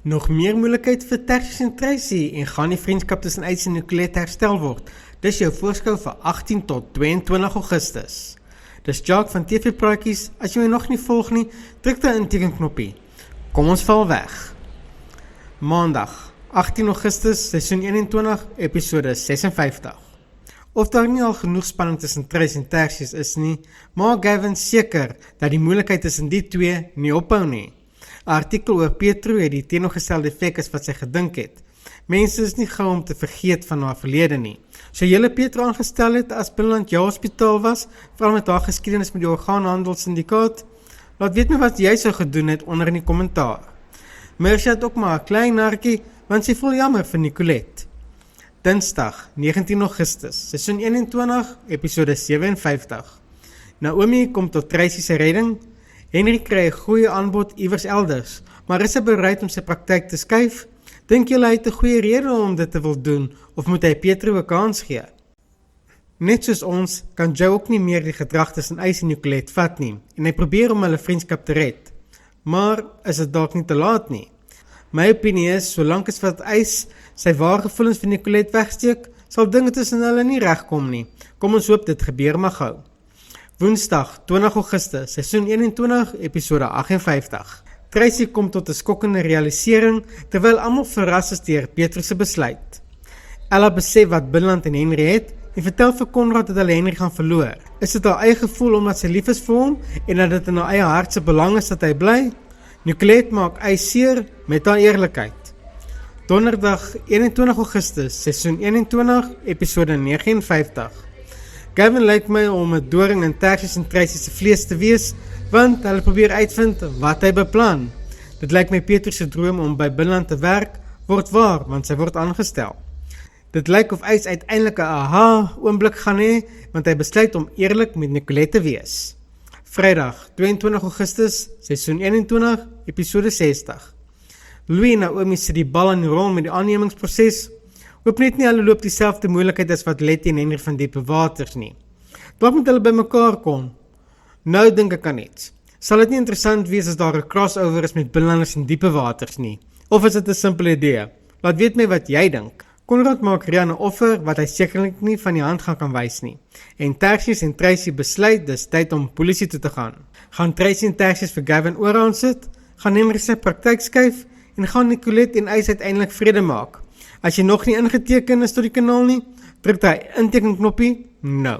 Nog meer moeilikheid vir Tertius en Tracy en gaan die vriendskap tussen Ace en Nicolette herstel word. Dis jou voorskou vir 18 tot 22 Augustus. Dis Jacques van TV Praatjies. As jy my nog nie volg nie, druk die intekenknoppie. Kom ons val weg. Maandag, 18 Augustus, seisoen 21, episode 56. Of daar nie al genoeg spanning tussen Tracy en Tertius is nie, maak Gavin seker dat die moeilikheid tussen die twee nie ophou nie. 'n Artikel oor Petro het die teenoorgestelde effek as wat sy gedink het. Mense is nie gou om te vergeet van haar verlede nie. So julle Petro aangestel het as binneland jou hospitaal was, veral met haar geskiedenis met die orgaanhandelsindikaat, laat weet my wat jy sou gedoen het onder in die kommentaar. Mersha het ook maar 'n klein narkie, want sy voel jammer vir Nicolette. Dinsdag, 19 Augustus, seisoen 21, episode 57. Naomi kom tot Tracy se redding. Henry kry 'n goeie aanbod iewers elders, maar is hy bereid om sy praktyk te skuif? Dink julle hy het 'n goeie rede om dit te wil doen, of moet hy Petro 'n kans gee? Net soos ons, kan Joe ook nie meer die gedrag tussen Ace en Nicolette vat nie, en hy probeer om hulle vriendskap te red. Maar is dit dalk nie te laat nie? My opinie is, solank as wat Ace sy ware gevoelens vir Nicolette wegsteek, sal dinge tussen hulle nie regkom nie. Kom ons hoop dit gebeur maar gou. Woensdag, 20 Augustus, seisoen 21, episode 58. Tracy kom tot 'n skokkende realisering, terwyl almal verras is deur Petro se besluit. Ella besef wat binneland en Henry het, en vertel vir Conrad dat hulle Henry gaan verloor. Is dit haar eie gevoel omdat sy lief is vir hom, en dat dit in haar eie hart se belang is dat hy bly? Nicolette maak Ace seer met haar eerlikheid. Donderdag, 21 Augustus, seisoen 21, episode 59. Gavin lyk my om 'n doring in Tertius en Tracy se vlees te wees, want hulle probeer uitvind wat hy beplan. Dit lyk my Petro se droom om by binneland te werk, word waar, want sy word aangestel. Dit lyk of Ace uiteindelik 'n aha oomblik gaan hê, want hy besluit om eerlik met Nicolette te wees. Vrydag, 22 Augustus, seisoen 21, episode 60. Louis en Naomi sit die bal in die rol met die aannemingsproses. Hoop net nie hulle loop dieselfde moeilikheid as wat Letty en Henry van Diepe Waters nie. Dalk moet hulle by mekaar kom. Nou dink ek aan iets. Sal dit nie interessant wees as daar 'n crossover is met binnelanders en Diepe Waters nie? Of is dit 'n simpele idee? Laat weet my wat jy dink. Conrad maak Rian 'n offer wat hy sekerlik nie van die hand kan wys nie. En Tertius en Tracy besluit dis tyd om polisie toe te gaan. Gaan Tracy en Tertius vir Gavin ooraan sit? Gaan Henry sy praktyk skuif? En gaan Nicolette en Ace uiteindelik vrede maak? As jy nog nie ingeteken is tot die kanaal nie, druk die intekenknoppie nou.